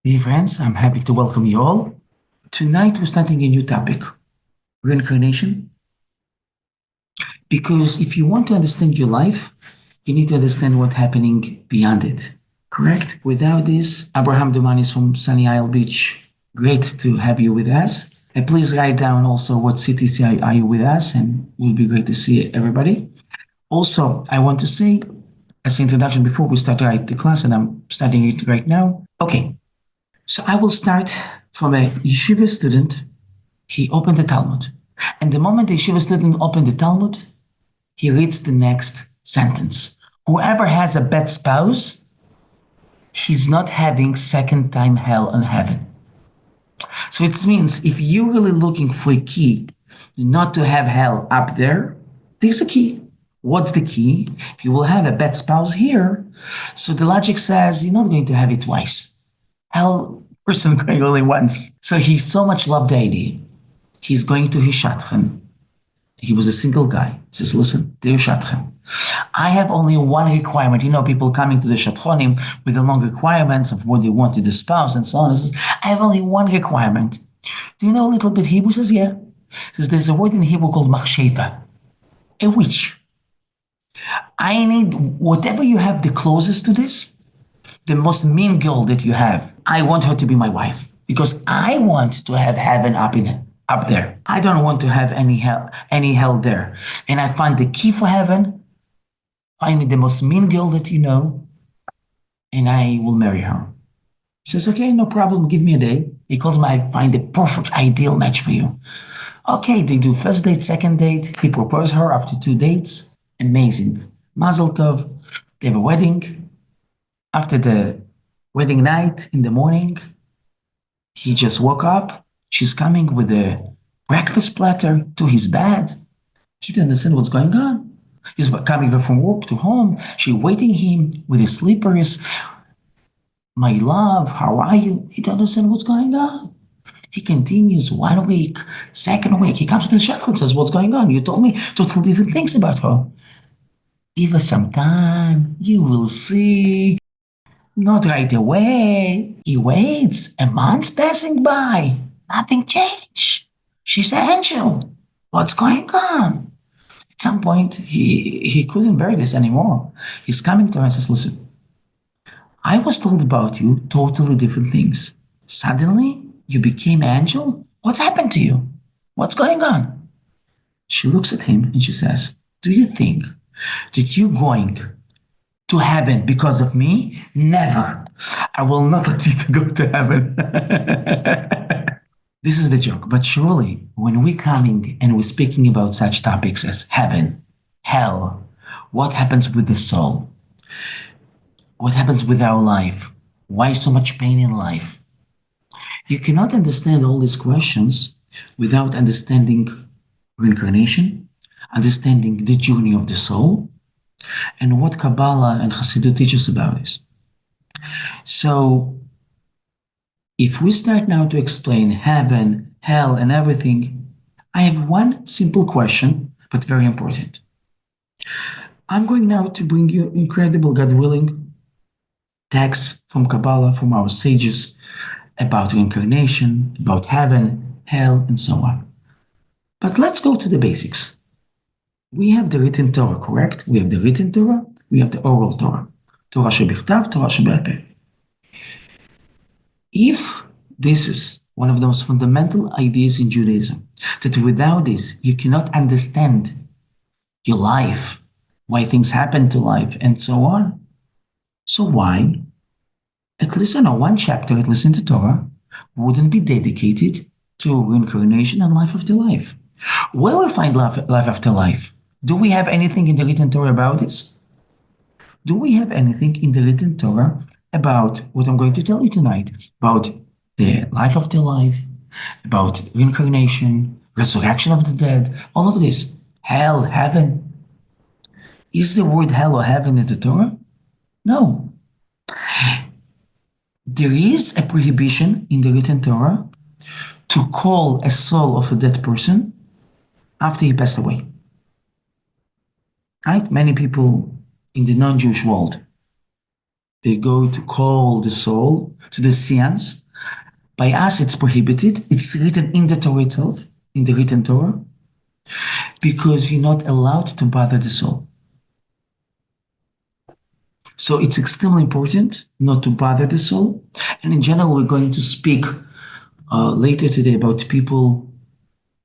Dear friends, I'm happy to welcome you all. Tonight we're starting a new topic, reincarnation. Because if you want to understand your life, you need to understand what's happening beyond it. Correct? Without this, Abraham Dumanis from Sunny Isle Beach, great to have you with us. And please write down also what cities are you with us, and it will be great to see everybody. Also, I want to say, as an introduction before we start the class, and I'm starting it right now. Okay, so I will start from a yeshiva student. He opened the Talmud. And the moment the yeshiva student opened the Talmud, he reads the next sentence. Whoever has a bad spouse, he's not having second time hell and heaven. So it means if you're really looking for a key not to have hell up there, there's a key. What's the key? You will have a bad spouse here. So the logic says you're not going to have it twice. Hell person going only once. So he so much loved the idea. He's going to his shadchan. He was a single guy. He says, listen, dear shadchan, I have only one requirement. You know, people coming to the shadchanim with the long requirements of what they wanted the spouse and so on. He says, I have only one requirement. Do you know a little bit Hebrew? He says, yeah. He says, there's a word in Hebrew called machsheva, a witch. I need whatever you have the closest to this, the most mean girl that you have. I want her to be my wife because I want to have heaven up there. I don't want to have any hell there. And I find the key for heaven, find the most mean girl that you know, and I will marry her. He says, okay, no problem. Give me a day. He calls me, I find the perfect ideal match for you. Okay, they do first date, second date. He proposed her after 2 dates. Amazing. Mazel tov. They have a wedding. After the wedding night in the morning, he just woke up. She's coming with a breakfast platter to his bed. He didn't understand what's going on. He's coming back from work to home. She's waiting him with his slippers. My love, how are you? He don't understand what's going on. He continues 1 week, second week. He comes to the shadchan and says, what's going on? You told me totally different things about her. Give us some time. You will see. Not right away. He waits. A month's passing by. Nothing changed. She's an angel. What's going on? At some point, he couldn't bear this anymore. He's coming to her and says, listen, I was told about you totally different things. Suddenly, you became an angel? What's happened to you? What's going on? She looks at him and she says, do you think that you're going to heaven because of me? Never. I will not let you to go to heaven. This is the joke. But surely, when we're coming and we're speaking about such topics as heaven, hell, what happens with the soul? What happens with our life? Why so much pain in life? You cannot understand all these questions without understanding reincarnation, understanding the journey of the soul, and what Kabbalah and Hasidut teach us about this. So, if we start now to explain heaven, hell, and everything, I have one simple question, but very important. I'm going now to bring you incredible, God willing, texts from Kabbalah, from our sages, about reincarnation, about heaven, hell, and so on. But let's go to the basics. We have the written Torah, correct? We have the written Torah, we have the oral Torah. Torah shebichtav, Torah shebe'al peh. If this is one of the most fundamental ideas in Judaism, that without this you cannot understand your life, why things happen to life, and so on, so why, at least one chapter, at least in the Torah, wouldn't be dedicated to reincarnation and life after life? Where we find life after life? Do we have anything in the written Torah about this? Do we have anything in the written Torah about what I'm going to tell you tonight? About the life after life, about reincarnation, resurrection of the dead, all of this. Hell, heaven. Is the word hell or heaven in the Torah? No. There is a prohibition in the written Torah to call a soul of a dead person after he passed away. Right? Many people in the non-Jewish world, they go to call the soul to the seance. By us, it's prohibited. It's written in the Torah itself, in the written Torah, because you're not allowed to bother the soul. So it's extremely important not to bother the soul. And in general, we're going to speak later today about people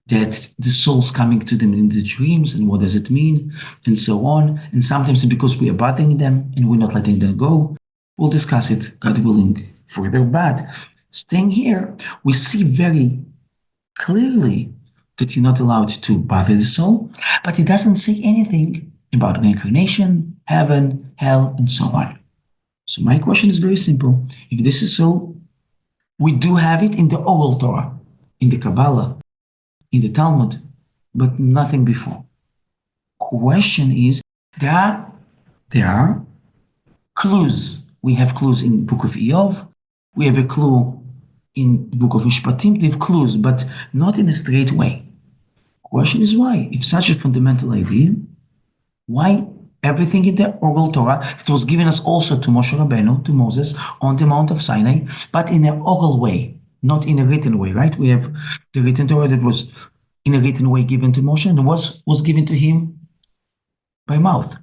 that the soul's coming to them in the dreams and what does it mean and so on. And sometimes it's because we are bothering them and we're not letting them go. We'll discuss it, God willing, further. But staying here, we see very clearly that you're not allowed to bother the soul, but it doesn't say anything about reincarnation, heaven, hell, and so on. So my question is very simple. If this is so, we do have it in the oral Torah, in the Kabbalah, in the Talmud, but nothing before. Question is, there are clues. We have clues in the book of Eov. We have a clue in the book of Mishpatim. They have clues, but not in a straight way. Question is why? If such a fundamental idea, why everything in the oral Torah that was given us also to Moshe Rabbeinu, to Moses, on the Mount of Sinai, but in an oral way, not in a written way, right? We have the written Torah that was in a written way given to Moshe and was given to him by mouth.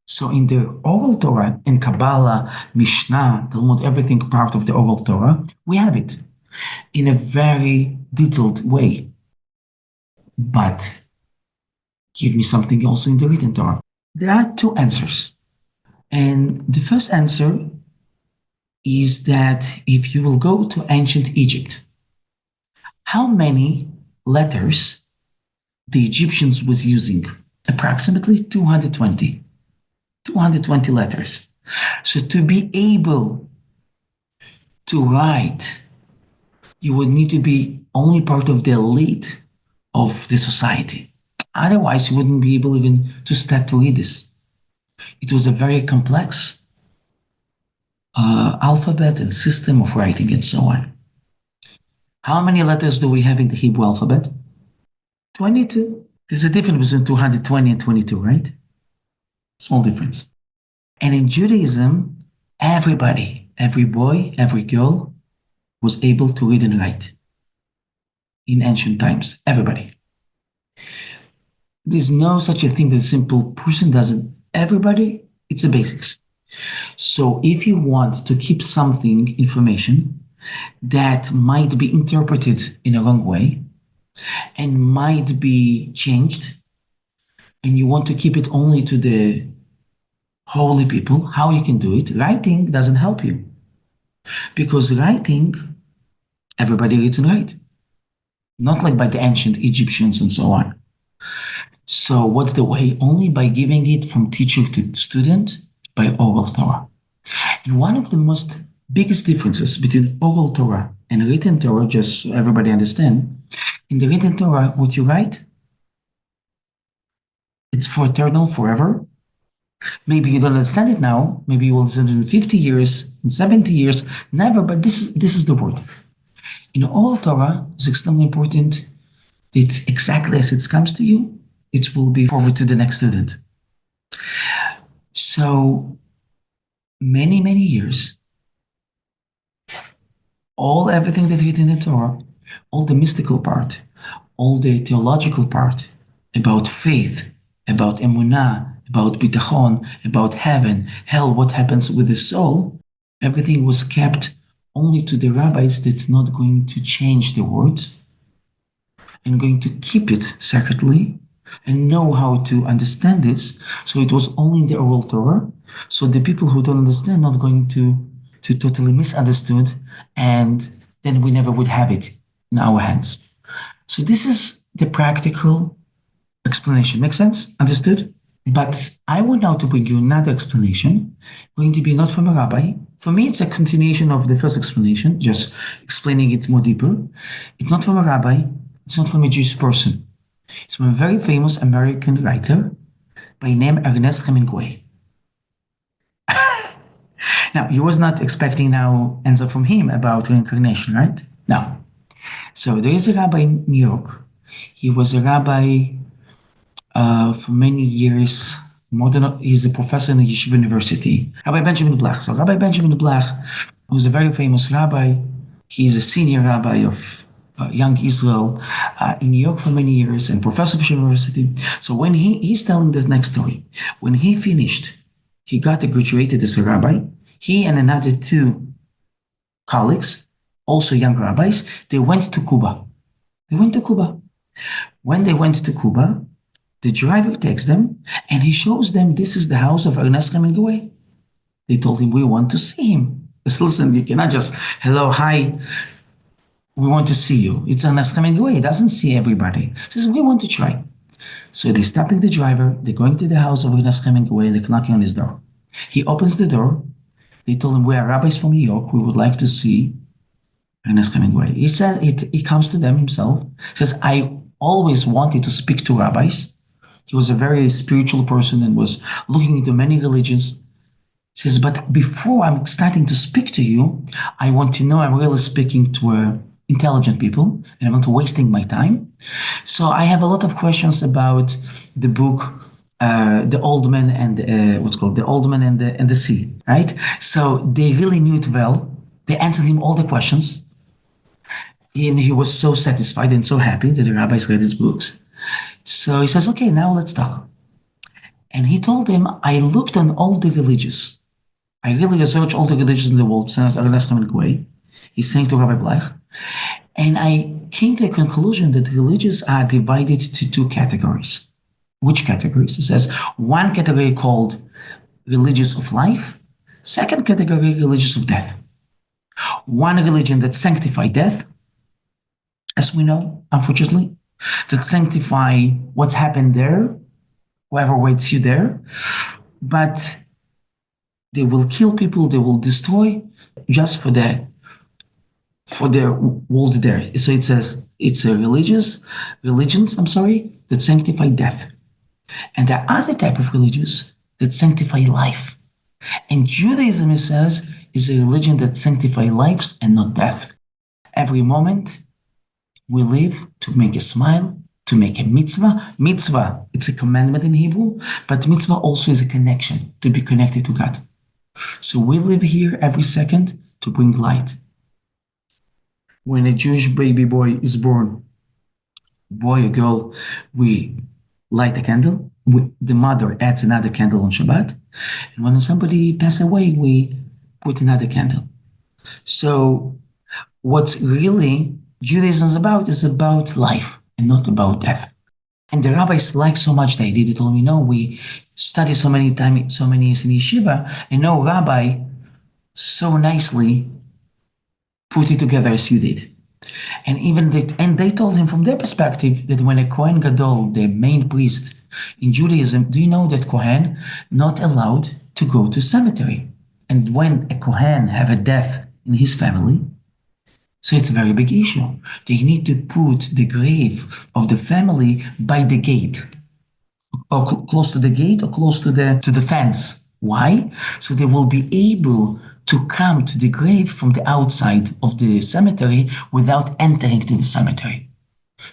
So in the oral Torah, in Kabbalah, Mishnah, Talmud, everything part of the oral Torah, we have it in a very detailed way. But give me something also in the written Torah. There are two answers. And the first answer is that if you will go to ancient Egypt, how many letters the Egyptians was using? Approximately 220. 220 letters. So to be able to write, you would need to be only part of the elite of the society. Otherwise, you wouldn't be able even to start to read this. It was a very complex alphabet and system of writing and so on. How many letters do we have in the Hebrew alphabet? 22. There's a difference between 220 and 22, right? Small difference. And in Judaism, everybody, every boy, every girl was able to read and write. In ancient times, everybody. There's no such a thing that a simple person doesn't. Everybody, it's the basics. So if you want to keep something, information, that might be interpreted in a wrong way and might be changed, and you want to keep it only to the holy people, how you can do it? Writing doesn't help you. Because writing, everybody reads and writes. Not like by the ancient Egyptians and so on. So what's the way? Only by giving it from teacher to student by oral Torah. And one of the most biggest differences between oral Torah and written Torah, just so everybody understand, in the written Torah, what you write, it's for eternal, forever. Maybe you don't understand it now. Maybe you will understand it in 50 years, in 70 years, never, but this is the word. In oral Torah, it's extremely important that exactly as it comes to you, it will be forward to the next student. So many, many years, everything that's written in the Torah, all the mystical part, all the theological part about faith, about emunah, about bitachon, about heaven, hell, what happens with the soul, everything was kept only to the rabbis that not going to change the words and going to keep it secretly and know how to understand this. So it was only in the oral Torah. So the people who don't understand not going to totally misunderstood, and then we never would have it in our hands. So this is the practical explanation. Make sense? Understood? But I want now to bring you another explanation, going to be not from a rabbi. For me, it's a continuation of the first explanation, just explaining it more deeper. It's not from a rabbi. It's not from a Jewish person. It's from a very famous American writer by name Ernest Hemingway. Now, you was not expecting now answer from him about reincarnation, right? No. So there is a rabbi in New York. He was a rabbi for many years He's a professor in the Yeshiva University. Rabbi Benjamin Blach. So Rabbi Benjamin Blach was a very famous rabbi. He's a senior rabbi of Young Israel in New York for many years and professor of Yeshiva University. So when he's telling this next story, when he finished, he got graduated as a rabbi. He and another two colleagues, also young rabbis, they went to Cuba. They went to Cuba. When they went to Cuba, the driver takes them and he shows them this is the house of Ernest Hemingway. They told him, we want to see him. Just listen, you cannot just, hello, hi, we want to see you. It's Ernest Hemingway. He doesn't see everybody. He says, we want to try. So they stopping the driver. They're going to the house of Ernest Hemingway. They're knocking on his door. He opens the door. They told him, we are rabbis from New York. We would like to see Ernest Hemingway. He says, he comes to them himself. He says, I always wanted to speak to rabbis. He was a very spiritual person and was looking into many religions. He says, but before I'm starting to speak to you, I want to know I'm really speaking to intelligent people and I'm not wasting my time. So I have a lot of questions about the book, The Old Man and what's called The Old Man and the Sea, right? So they really knew it well. They answered him all the questions. And he was so satisfied and so happy that the rabbis read his books. So he says, okay, now let's talk. And he told him, I looked on all the religions. I really researched all the religions in the world since Ernest Hemingway. He's saying to Rabbi Blach. And I came to a conclusion that religions are divided to two categories. Which categories? He says, one category called religious of life. Second category, religious of death. One religion that sanctifies death, as we know, unfortunately, that sanctify what's happened there, whoever waits you there, but they will kill people, they will destroy just for their world there. So it says it's a religions, that sanctify death. And there are other type of religions that sanctify life. And Judaism, it says, is a religion that sanctifies lives and not death. Every moment we live to make a smile, to make a mitzvah. Mitzvah, it's a commandment in Hebrew, but mitzvah also is a connection, to be connected to God. So we live here every second to bring light. When a Jewish baby boy is born, boy or girl, we light a candle. The mother adds another candle on Shabbat. And when somebody passes away, we put another candle. So what's really Judaism is about life and not about death. And the rabbis like so much the idea. They told me, no, we study so many years in yeshiva, and no rabbi so nicely put it together as you did. And they told him from their perspective that when a Kohen Gadol, the main priest in Judaism, do you know that Kohen not allowed to go to cemetery? And when a Kohen have a death in his family, so it's a very big issue. They need to put the grave of the family by the gate, or close to the gate, or close to the fence. Why? So they will be able to come to the grave from the outside of the cemetery without entering to the cemetery.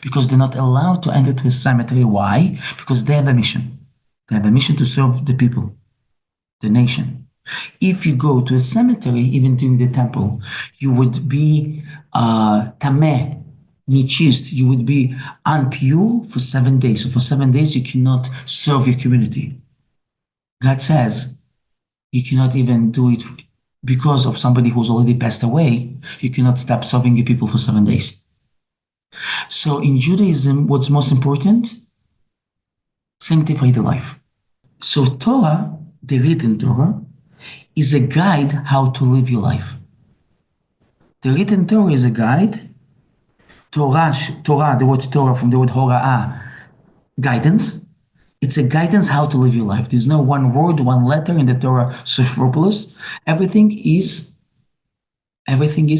Because they're not allowed to enter to a cemetery. Why? Because they have a mission. They have a mission to serve the people, the nation. If you go to a cemetery, even during the temple, you would be tameh, nichist, you would be unpure for 7 days. So for 7 days, you cannot serve your community. God says you cannot even do it because of somebody who's already passed away. You cannot stop serving your people for 7 days. So in Judaism, what's most important? Sanctify the life. So Torah, the written Torah, is a guide how to live your life. The written Torah is a guide. Torah, the word Torah from the word hora'ah, guidance. It's a guidance how to live your life. There's no one word, one letter in the Torah superfluous. Everything is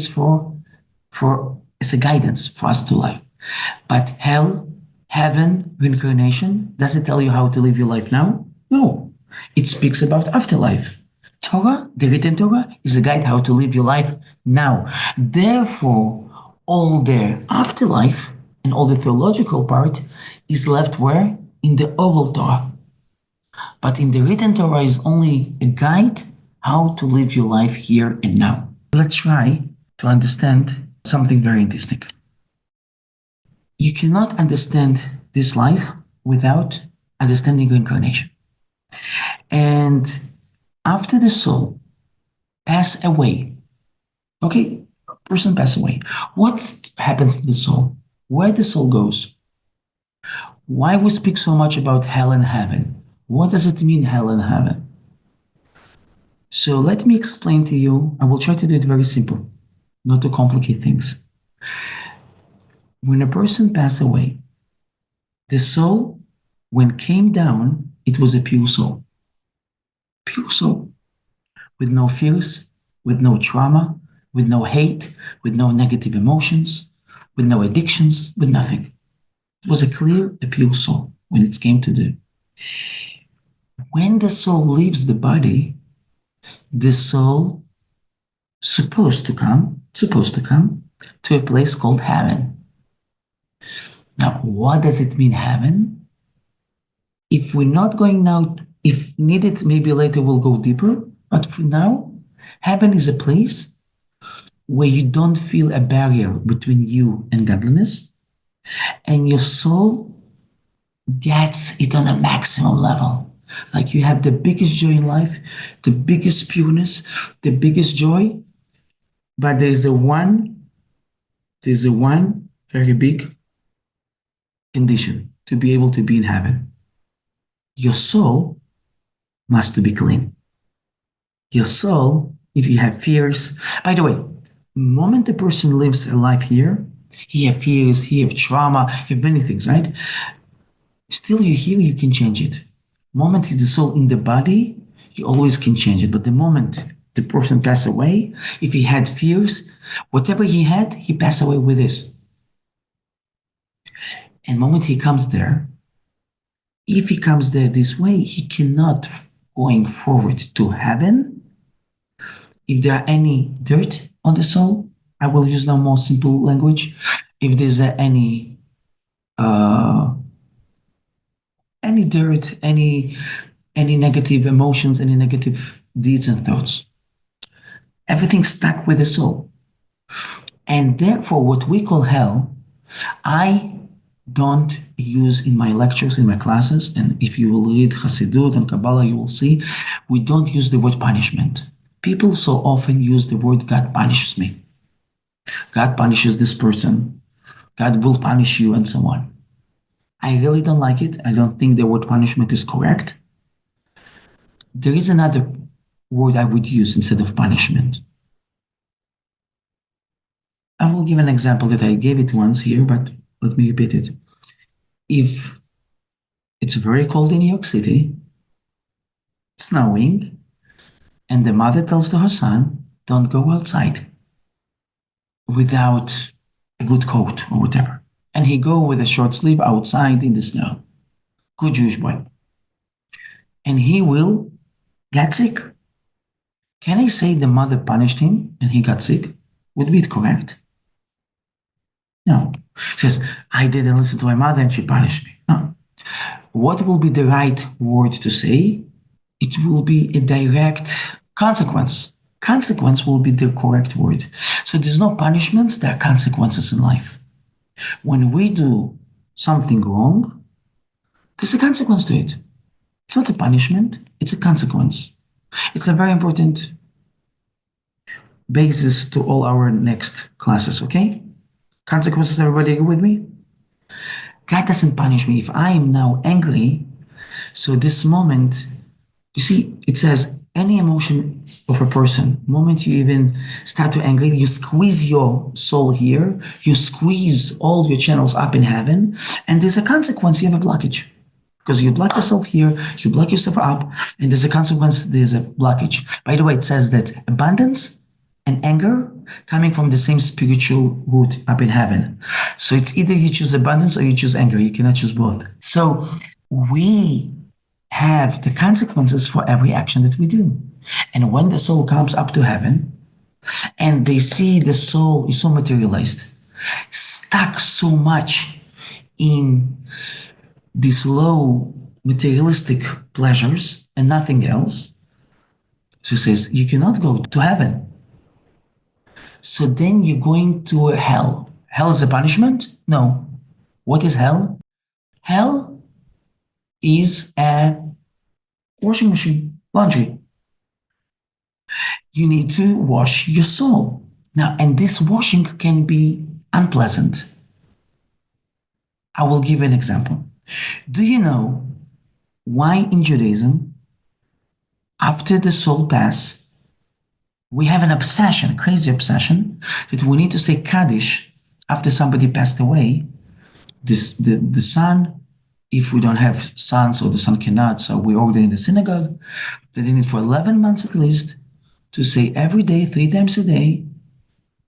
for it's a guidance for us to live. But hell, heaven, reincarnation, does it tell you how to live your life now? No. It speaks about afterlife. Torah, the written Torah, is a guide how to live your life now. Therefore, all the afterlife and all the theological part is left where? In the oral Torah. But in the written Torah is only a guide how to live your life here and now. Let's try to understand something very interesting. You cannot understand this life without understanding reincarnation. And after the soul pass away, okay, person pass away, what happens to the soul? Where the soul goes? Why we speak so much about hell and heaven? What does it mean, hell and heaven? So let me explain to you. I will try to do it very simple, not to complicate things. When a person passed away, the soul, when came down, it was a pure soul. Pure soul. With no fears, with no trauma, with no hate, with no negative emotions, with no addictions, with nothing. It was a clear, a pure soul when it came to the. When the soul leaves the body, the soul supposed to come to a place called heaven. Now, what does it mean, heaven? If we're not going now, if needed, maybe later we'll go deeper. But for now, heaven is a place where you don't feel a barrier between you and godliness, and your soul gets it on a maximum level. Like you have the biggest joy in life, the biggest pureness, the biggest joy, but there's a one very big condition to be able to be in heaven. Your soul must be clean. Your soul, if you have fears, by the way, the moment a person lives a life here, he have fears, he have trauma, he have many things, right? Still you here, you can change it. Moment is the soul in the body, you always can change it. But the moment the person pass away, if he had fears, whatever he had, he passed away with this. And the moment he comes there, if he comes there this way, he cannot going forward to heaven. If there are any dirt on the soul, I will use now more simple language. If there's any dirt, any negative emotions, any negative deeds and thoughts, everything stuck with the soul. And therefore, what we call hell, I don't use in my lectures, in my classes, and if you will read Hasidut and Kabbalah, you will see, we don't use the word punishment. People so often use the word God punishes me. God punishes this person. God will punish you and so on. I really don't like it. I don't think the word punishment is correct. There is another word I would use instead of punishment. I will give an example that I gave it once here, but let me repeat it. If it's very cold in New York City, snowing, and the mother tells to her son, don't go outside without a good coat or whatever. And he go with a short sleeve outside in the snow. Good Jewish boy. And he will get sick. Can I say the mother punished him and he got sick? Would be it correct? No. He says, I didn't listen to my mother and she punished me. No. What will be the right word to say? It will be a direct consequence. Consequence will be the correct word. So there's no punishments, there are consequences in life. When we do something wrong, there's a consequence to it. It's not a punishment, it's a consequence. It's a very important basis to all our next classes, okay? Consequences, everybody agree with me? God doesn't punish me if I am now angry. So this moment, you see, it says any emotion of a person, moment you even start to angry, you squeeze your soul here, you squeeze all your channels up in heaven, and there's a consequence, you have a blockage. Because you block yourself here, you block yourself up, and there's a consequence, there's a blockage. By the way, it says that abundance and anger coming from the same spiritual root up in heaven. So it's either you choose abundance or you choose anger. You cannot choose both. So we have the consequences for every action that we do. And when the soul comes up to heaven and they see the soul is so materialized, stuck so much in this low materialistic pleasures and nothing else. She says, you cannot go to heaven. So then you're going to hell. Hell is a punishment? No. What is hell? Hell is a washing machine, laundry. You need to wash your soul. Now, and this washing can be unpleasant. I will give an example. Do you know why in Judaism, after the soul pass, we have an obsession, crazy obsession, that we need to say Kaddish after somebody passed away? The son, if we don't have sons or the son cannot, so we order in the synagogue, that they need for 11 months at least to say every day, 3 times a day,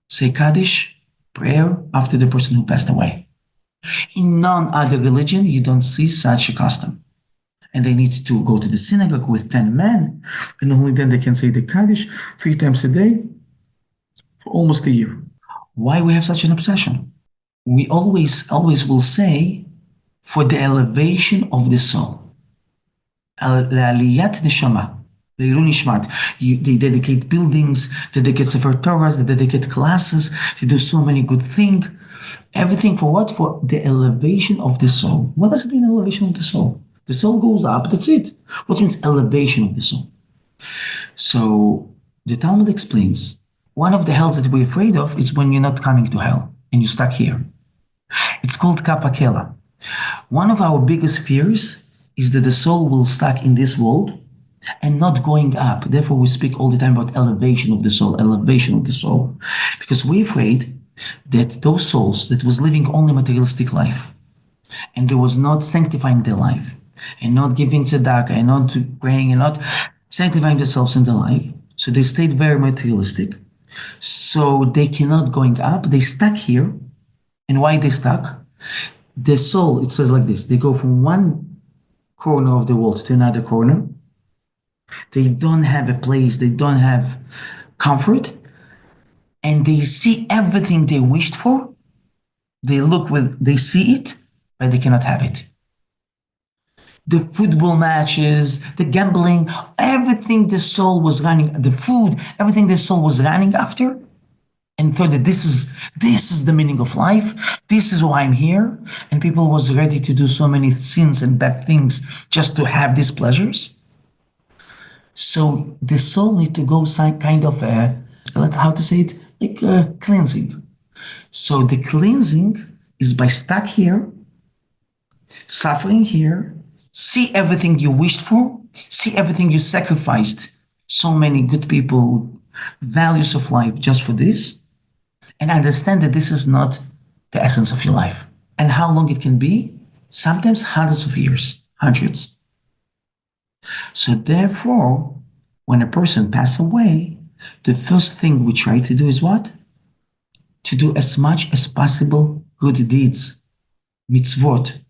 say Kaddish prayer after the person who passed away. In none other religion, you don't see such a custom. And they need to go to the synagogue with 10 men, and only then they can say the Kaddish 3 times a day for almost a year. Why we have such an obsession? We always will say for the elevation of the soul. L'aliyat neshama. They dedicate buildings, they dedicate Sefer Torahs, they dedicate classes, they do so many good things. Everything for what? For the elevation of the soul. What does it mean, elevation of the soul? The soul goes up, that's it. What means elevation of the soul? So the Talmud explains, one of the hells that we're afraid of is when you're not coming to hell and you're stuck here. It's called kapakela. One of our biggest fears is that the soul will stuck in this world and not going up. Therefore, we speak all the time about elevation of the soul, elevation of the soul. Because we're afraid that those souls that was living only materialistic life and they was not sanctifying their life and not giving tzedakah and not praying and not sanctifying themselves in their life, so they stayed very materialistic. So they cannot going up. They stuck here. And why they stuck? The soul, it says like this, they go from one corner of the world to another corner. They don't have a place, they don't have comfort, and they see everything they wished for. They see it, but they cannot have it. The football matches, the gambling, everything the soul was running, the food, everything the soul was running after, and thought that this is the meaning of life. This is why I'm here. And people was ready to do so many sins and bad things just to have these pleasures. So the soul need to go some kind of how to say it, like a cleansing. So the cleansing is by stuck here, suffering here, see everything you wished for, see everything you sacrificed, so many good people, values of life just for this, and understand that this is not the essence of your life. And how long it can be? Sometimes hundreds of years, hundreds. So therefore, when a person passes away, the first thing we try to do is what? To do as much as possible good deeds, mitzvot,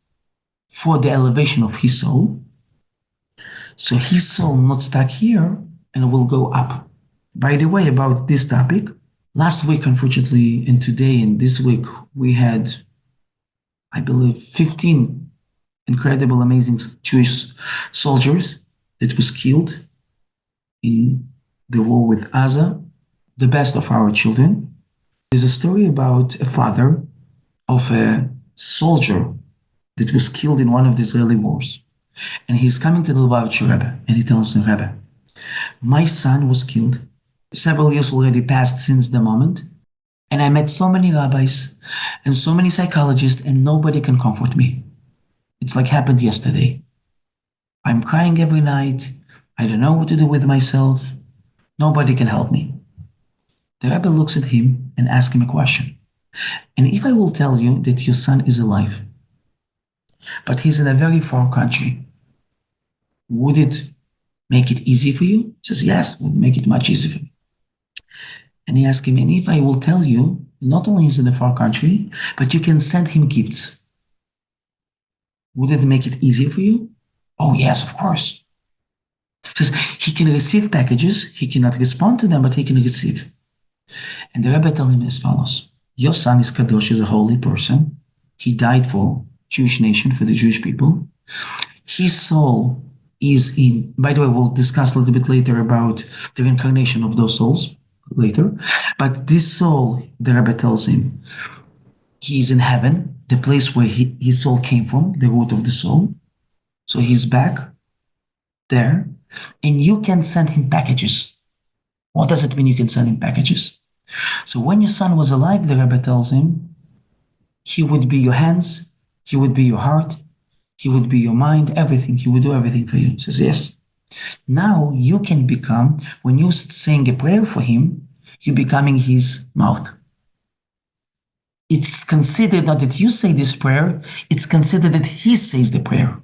for the elevation of his soul. So his soul not stuck here and will go up. By the way, about this topic, last week, unfortunately, and today and this week, we had, I believe, 15 incredible, amazing Jewish soldiers that was killed in the war with Gaza, the best of our children. There's a story about a father of a soldier that was killed in one of the Israeli wars. And he's coming to the Lubavitcher Rebbe, and he tells the Rebbe, my son was killed. Several years already passed since the moment, and I met so many rabbis and so many psychologists, and nobody can comfort me. It's like happened yesterday. I'm crying every night. I don't know what to do with myself. Nobody can help me. The Rebbe looks at him and asks him a question. And if I will tell you that your son is alive, but he's in a very far country, would it make it easy for you? He says, yes, it would make it much easier for me. And he asked him, and if I will tell you, not only he's in a far country, but you can send him gifts, would it make it easier for you? Oh, yes, of course. He says, he can receive packages, he cannot respond to them, but he can receive. And the Rebbe told him as follows, your son is Kadosh, is a holy person. He died for Jewish nation, for the Jewish people. His soul is in, by the way, we'll discuss a little bit later about the reincarnation of those souls later. But this soul, the Rebbe tells him, he is in heaven, the place where his soul came from, the root of the soul. So he's back there, and you can send him packages. What does it mean you can send him packages? So when your son was alive, the Rebbe tells him, he would be your hands, he would be your heart, he would be your mind, everything. He would do everything for you. He says, yes. Now you can become, when you're saying a prayer for him, you're becoming his mouth. It's considered not that you say this prayer, it's considered that he says the prayer.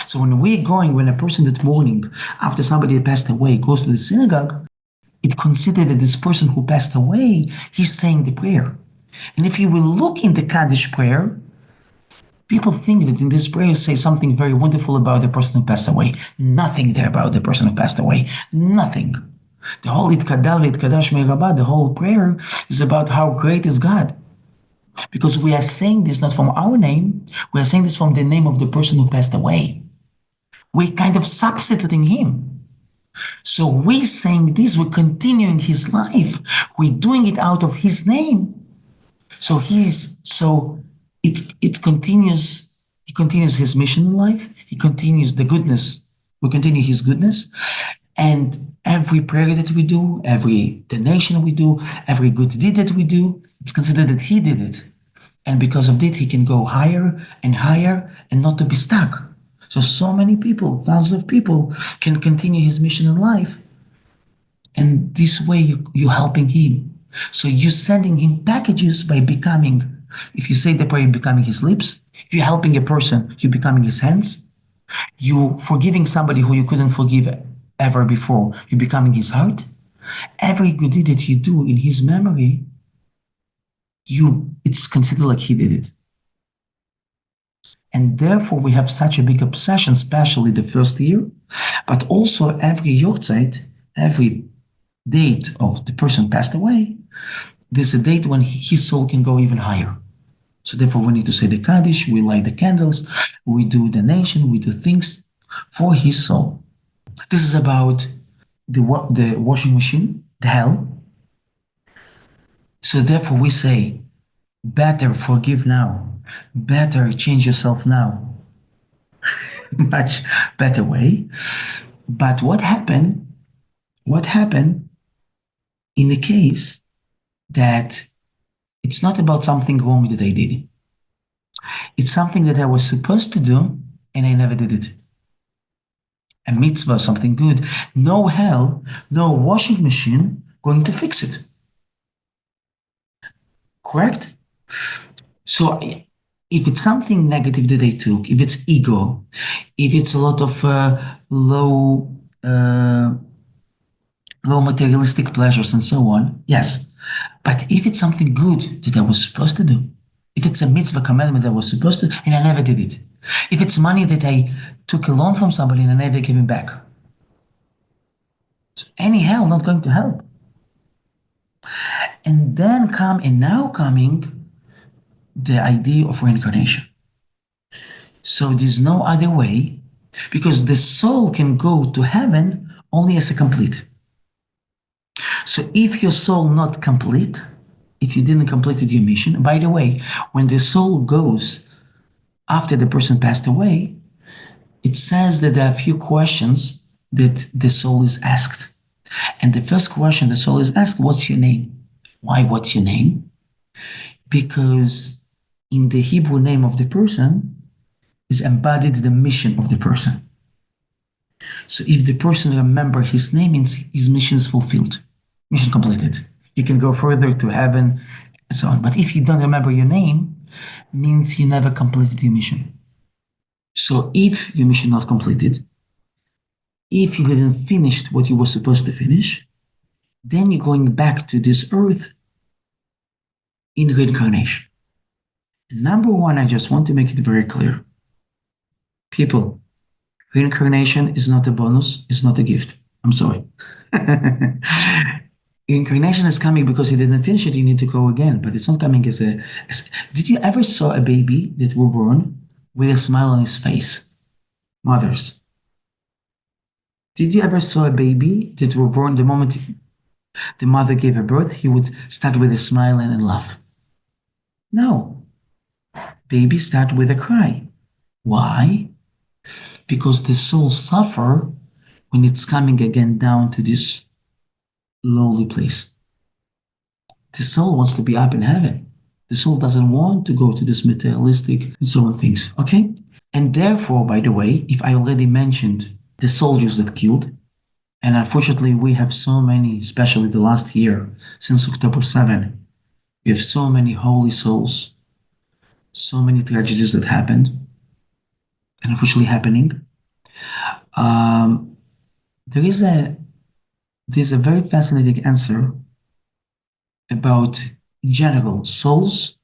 So when a person that morning, after somebody passed away, goes to the synagogue, it's considered that this person who passed away, he's saying the prayer. And if you will look in the Kaddish prayer, people think that in this prayer say something very wonderful about the person who passed away. Nothing there about the person who passed away. Nothing. The whole Itkadal Itkadash Me'Rabah, the whole prayer is about how great is God. Because we are saying this not from our name, we are saying this from the name of the person who passed away. We're kind of substituting him. So we're saying this, we're continuing his life, we're doing it out of his name. So it continues, he continues his mission in life, he continues the goodness, we continue his goodness, and every prayer that we do, every donation we do, every good deed that we do, it's considered that he did it. And because of that, he can go higher and higher and not to be stuck. So many people, thousands of people can continue his mission in life. And this way you're helping him. So you're sending him packages by becoming, if you say the prayer, you're becoming his lips. If you're helping a person, you're becoming his hands. You're forgiving somebody who you couldn't forgive ever before, you're becoming his heart. Every good deed that you do in his memory, it's considered like he did it. And therefore we have such a big obsession, especially the first year, but also every yortzeit, every date of the person passed away, there's a date when his soul can go even higher. So therefore we need to say the Kaddish, we light the candles, we do donation, we do things for his soul. This is about the washing machine, the hell. So therefore we say, better forgive now, better change yourself now. Much better way. But what happened in the case that it's not about something wrong that I did. It's something that I was supposed to do and I never did it. A mitzvah, something good. No hell, no washing machine going to fix it. Correct? So if it's something negative that I took, if it's ego, if it's a lot of low materialistic pleasures and so on, yes. But if it's something good that I was supposed to do, if it's a mitzvah commandment that I was supposed to, and I never did it, if it's money that I took a loan from somebody and I never gave it back, so any hell not going to help. And then now coming the idea of reincarnation. So there's no other way, because the soul can go to heaven only as a complete. So if your soul not complete, if you didn't complete your mission, by the way, when the soul goes after the person passed away, it says that there are a few questions that the soul is asked. And the first question the soul is asked, what's your name? Why, what's your name? Because in the Hebrew name of the person is embodied the mission of the person. So if the person remembers his name, means his mission is fulfilled, mission completed. You can go further to heaven and so on. But if you don't remember your name, means you never completed your mission. So if your mission not completed, if you didn't finish what you were supposed to finish, then you're going back to this earth in reincarnation. Number one, I just want to make it very clear. People, reincarnation is not a bonus, it's not a gift. I'm sorry. Reincarnation is coming because you didn't finish it, you need to go again. But it's not coming as a... Did you ever saw a baby that were born with a smile on his face? Mothers. Did you ever saw a baby that were born the moment the mother gave her birth? He would start with a smile and a laugh. No. Babies start with a cry. Why? Because the soul suffer when it's coming again down to this lowly place. The soul wants to be up in heaven. The soul doesn't want to go to this materialistic and so on things. Okay? And therefore, by the way, if I already mentioned the soldiers that killed, and unfortunately we have so many, especially the last year, since October 7, we have so many holy souls, so many tragedies that happened, and unfortunately happening. Um, there is a there's a very fascinating answer about general souls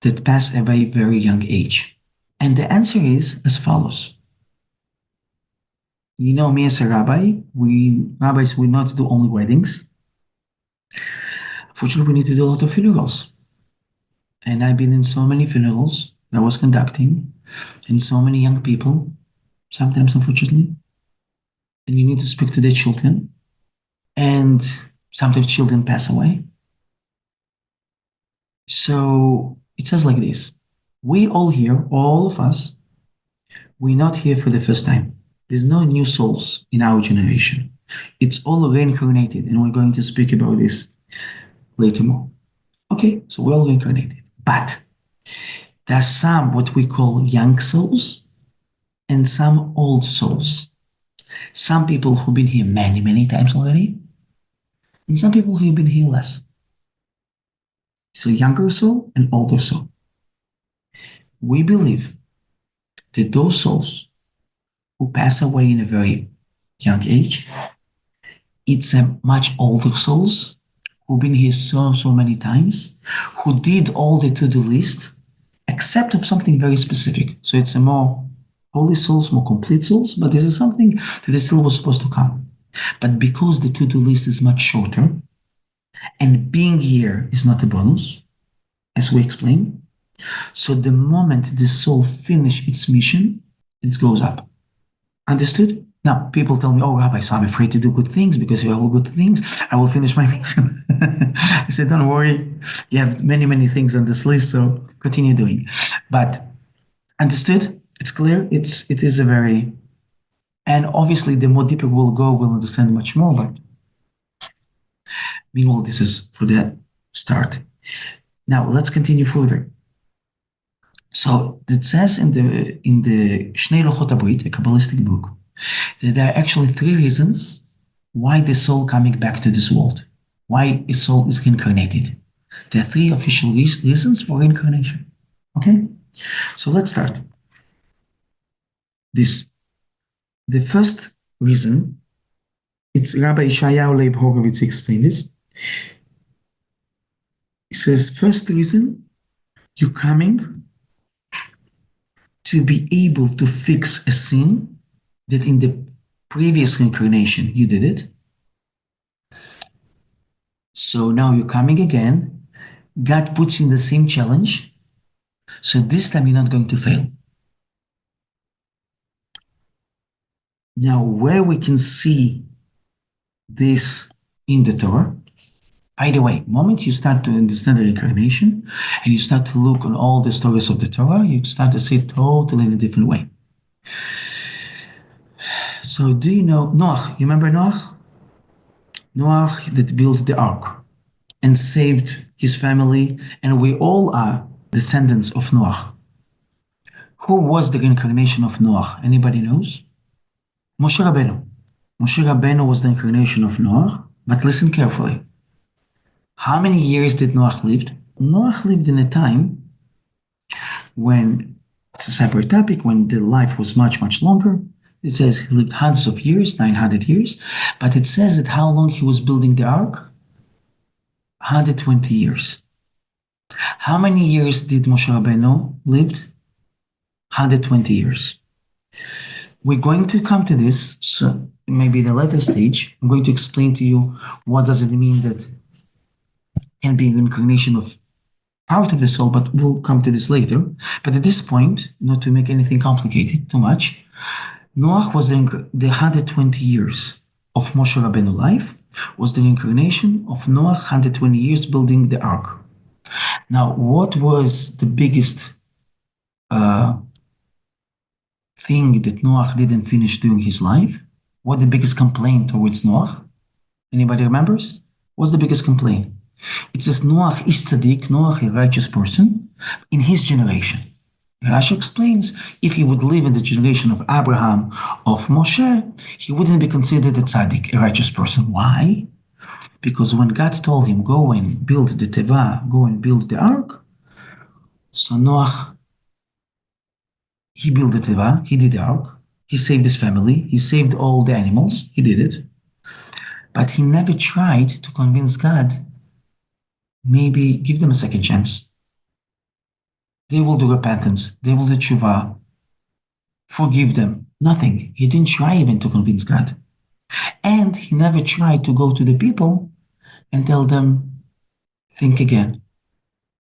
that pass away very young age. And the answer is as follows. You know, me as a rabbi, we not do only weddings. Fortunately, we need to do a lot of funerals. And I've been in so many funerals that I was conducting, and so many young people, sometimes unfortunately. And you need to speak to their children. And sometimes children pass away. So it says like this. We all here, all of us, we're not here for the first time. There's no new souls in our generation. It's all reincarnated, and we're going to speak about this later more. Okay, so we're all reincarnated. But there's some what we call young souls and some old souls. Some people who've been here many, many times already, and some people who've been here less. So younger soul and older soul. We believe that those souls who pass away in a very young age, it's a much older souls who've been here so many times, who did all the to-do list, except of something very specific. So it's a more holy souls, more complete souls, but this is something that is still was supposed to come. But because the to-do list is much shorter, and being here is not a bonus, as we explained, so the moment the soul finishes its mission, it goes up. Understood? Now, people tell me, oh, Rabbi, so I'm afraid to do good things because if I will good things, I will finish my mission. I said, don't worry. You have many, many things on this list, so continue doing. But understood? It's clear? It is a very, and obviously the more deeper we'll go, we'll understand much more. But meanwhile, this is for the start. Now, let's continue further. So it says in the Shnei Lochot HaBrit, a Kabbalistic book, that there are actually three reasons why the soul coming back to this world, why a soul is reincarnated. There are three official reasons for reincarnation. Okay, so let's start. The first reason, it's Rabbi Yeshayahu Leib Horowitz explained this. He says, first reason, you're coming to be able to fix a sin that in the previous reincarnation you did it. So now you're coming again. God puts you in the same challenge. So this time you're not going to fail. Now, where we can see this in the Torah, by the way, the moment you start to understand the reincarnation and you start to look on all the stories of the Torah, you start to see it totally in a different way. So do you know Noah? You remember Noah? Noah that built the ark and saved his family, and we all are descendants of Noah. Who was the reincarnation of Noah? Anybody knows? Moshe Rabbeinu. Moshe Rabbeinu was the incarnation of Noah, but listen carefully. How many years did Noah live? Noah lived in a time when, it's a separate topic, when the life was much, much longer. It says he lived hundreds of years, 900 years, but it says that how long he was building the ark? 120 years. How many years did Moshe Rabbeinu lived? 120 years. We're going to come to this, so maybe the later stage. I'm going to explain to you what does it mean that can be an incarnation of part of the soul, but we'll come to this later. But at this point, not to make anything complicated too much, Noach was the 120 years of Moshe Rabbeinu life, was the incarnation of Noach 120 years building the ark. Now, what was the biggest thing that Noach didn't finish during his life? What the biggest complaint towards Noach? Anybody remembers? What's the biggest complaint? It says Noach is tzaddik, Noach a righteous person in his generation. Rashi explains if he would live in the generation of Abraham, of Moshe, he wouldn't be considered a tzaddik, a righteous person. Why? Because when God told him, go and build the teva, go and build the ark, so Noach, he built the teva, he did the ark, he saved his family, he saved all the animals, he did it. But he never tried to convince God, maybe give them a second chance. They will do repentance, they will do tshuva, forgive them. Nothing. He didn't try even to convince God. And he never tried to go to the people and tell them, think again.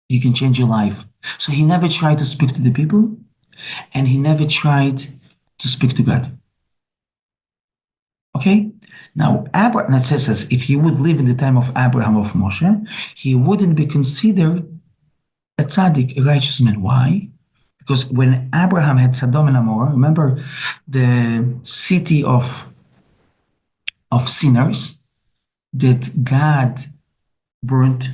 You can change your life. So he never tried to speak to the people, and he never tried to speak to God. Okay? Now, it says if he would live in the time of Abraham, of Moshe, he wouldn't be considered a tzaddik, a righteous man. Why? Because when Abraham had Sodom and Gomorrah, remember the city of sinners that God burnt.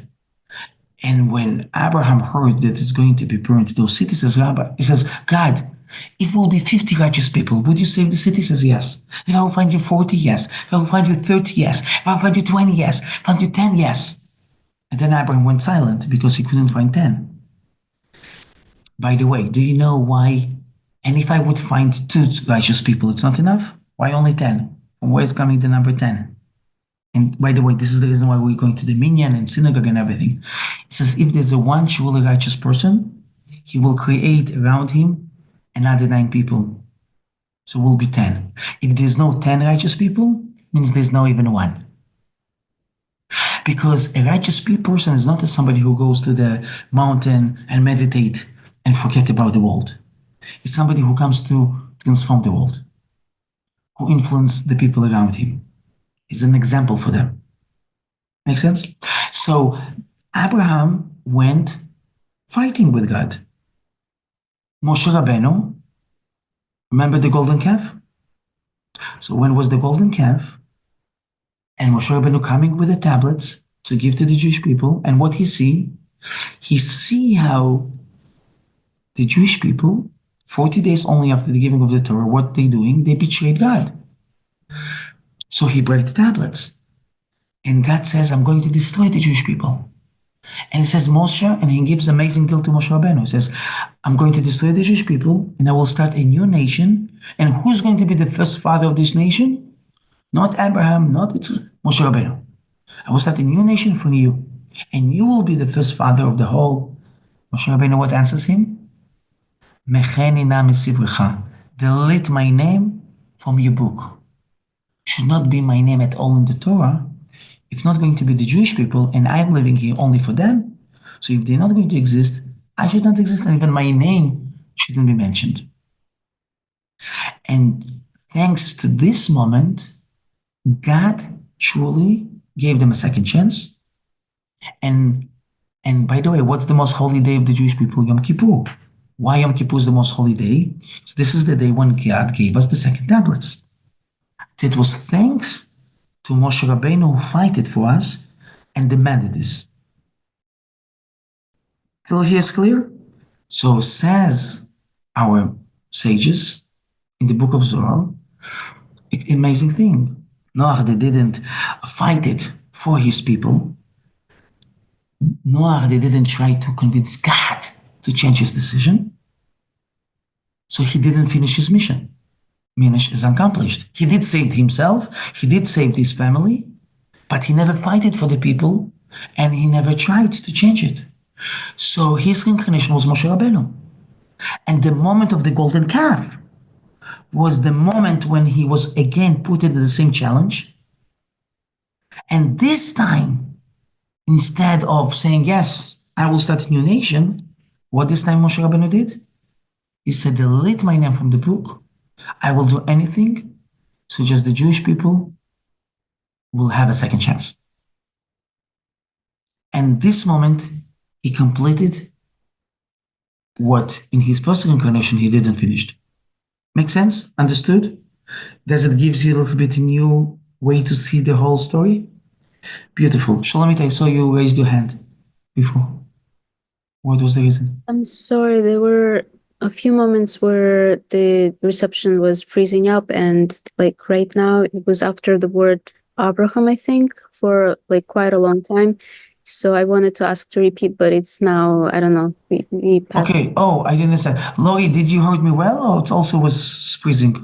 And when Abraham heard that it's going to be burnt, those cities, he says, God, it will be 50 righteous people. Would you save the city? He says, yes. If I will find you 40, yes. If I will find you 30, yes. If I will find you 20, yes. If I find you 10, yes. And then Abraham went silent because he couldn't find 10. By the way, do you know why? And if I would find 2 righteous people, it's not enough? Why only 10? From where is coming the number 10? And by the way, this is the reason why we're going to the minyan and synagogue and everything. It says if there's a one truly righteous person, he will create around him another 9 people. So we'll be 10. If there's no 10 righteous people, means there's no even 1. Because a righteous person is not somebody who goes to the mountain and meditate and forget about the world. It's somebody who comes to transform the world, who influence the people around him. He's an example for them. Make sense? So Abraham went fighting with God. Moshe Rabbeinu, remember the golden calf? So when was the golden calf? And Moshe Rabbeinu coming with the tablets to give to the Jewish people. And what he see how the Jewish people, 40 days only after the giving of the Torah, what they doing? They betrayed God. So he breaks the tablets. And God says, I'm going to destroy the Jewish people. And he says, Moshe, and he gives amazing deal to Moshe Rabbeinu. He says, I'm going to destroy the Jewish people, and I will start a new nation. And who's going to be the first father of this nation? Not Abraham, not Moshe Rabbeinu. I will start a new nation from you, and you will be the first father of the whole. Moshe Rabbeinu, what answers him? Mecheni na misivrecha. Delete my name from your book. Should not be my name at all in the Torah. If not going to be the Jewish people, and I'm living here only for them, so if they're not going to exist, I should not exist, and even my name shouldn't be mentioned. And thanks to this moment, God truly gave them a second chance. And by the way, what's the most holy day of the Jewish people? Yom Kippur. Why Yom Kippur is the most holy day? So this is the day when God gave us the second tablets. It was thanks to Moshe Rabbeinu who fighted for us and demanded this. Till here is clear? So says our sages in the book of Zohar, amazing thing. Noach, they didn't fight it for his people. Noach, they didn't try to convince God to change his decision. So he didn't finish his mission. Mission is accomplished. He did save himself, he did save his family, but he never fought for the people, and he never tried to change it. So his reincarnation was Moshe Rabbeinu. And the moment of the golden calf was the moment when he was again put into the same challenge. And this time, instead of saying, yes, I will start a new nation, what this time Moshe Rabbeinu did? He said, delete my name from the book, I will do anything so just the Jewish people will have a second chance. And this moment, he completed what in his first incarnation he didn't finish. Make sense? Understood? Does it gives you a little bit new way to see the whole story? Beautiful. Shalomit, I saw you raised your hand before. What was the reason? I'm sorry, there were a few moments where the reception was freezing up, and like right now, it was after the word Abraham, I think, for like quite a long time. So I wanted to ask to repeat, but it's now, I don't know, we passed. Okay. Oh, I didn't understand. Lori, did you heard me well, or it also was freezing?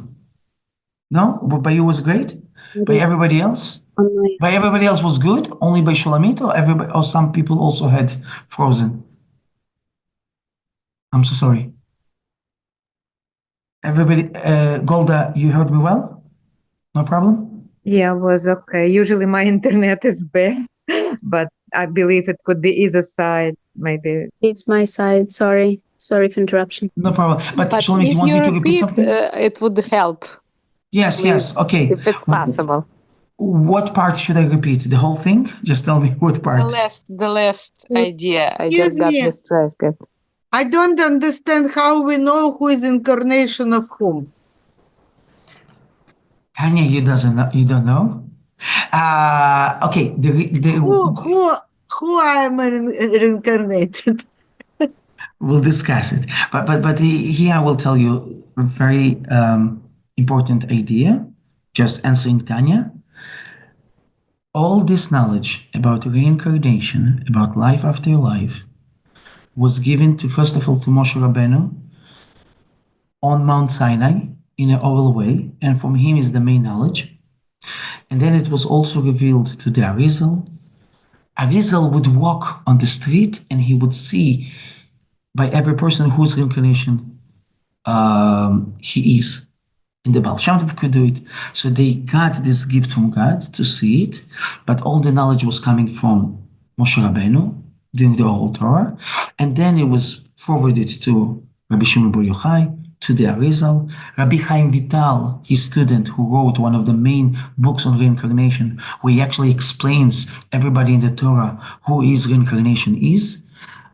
No, but by you was great. By everybody else? By everybody else was good. Only by Shulamit, or everybody, or some people also had frozen. I'm so sorry. Everybody, Golda, you heard me well? No problem? Yeah, was okay. Usually my internet is bad, but I believe it could be either side, maybe. It's my side, sorry. Sorry for interruption. No problem. But But Shulamit, if you want me you to repeat something? it would help, Yes, yes. please, Okay. if it's possible. What part should I repeat? The whole thing? Just tell me what part. The last idea, I Excuse just got me. distressed. I don't understand how we know who is incarnation of whom. Tanya, you doesn't know, you don't know? Okay. Who I am reincarnated? We'll discuss it. But here I will tell you a very important idea. Just answering Tanya. All this knowledge about reincarnation, about life after life, was given to, first of all, to Moshe Rabbeinu on Mount Sinai in an oral way, and from him is the main knowledge. And then it was also revealed to the Arizal. Arizal would walk on the street and he would see by every person whose reincarnation he is. And the Baal Shem Tov could do it. So they got this gift from God to see it, but all the knowledge was coming from Moshe Rabbeinu during the oral Torah, and then it was forwarded to Rabbi Shimon Bar Yochai, to the Arizal. Rabbi Chaim Vital, his student, who wrote one of the main books on reincarnation, where he actually explains everybody in the Torah who is reincarnation is.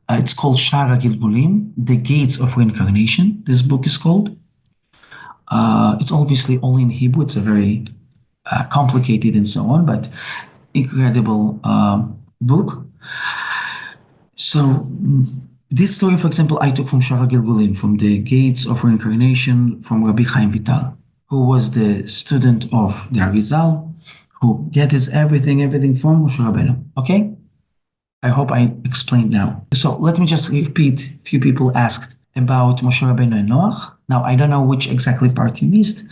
It's called Shara Gilgulim, The Gates of Reincarnation. This book is called. It's obviously only in Hebrew. It's a very complicated and so on, but incredible book. So this story, for example, I took from Shara Gilgulim, from the Gates of Reincarnation, from Rabbi Chaim Vital, who was the student of the Arizal, who gets everything from Moshe Rabbeinu. Okay? I hope I explained now. So let me just repeat. A few people asked about Moshe Rabbeinu and Noach. Now, I don't know which exactly part you missed.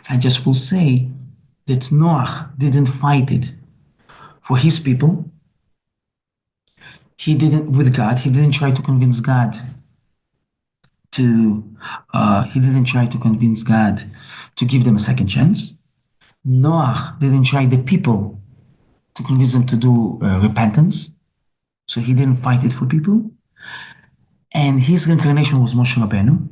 I just will say that Noach didn't fight it for his people. He didn't, with God, he didn't try to convince God to give them a second chance. Noach didn't try the people to convince them to do repentance. So he didn't fight it for people. And his reincarnation was Moshe Rabbeinu,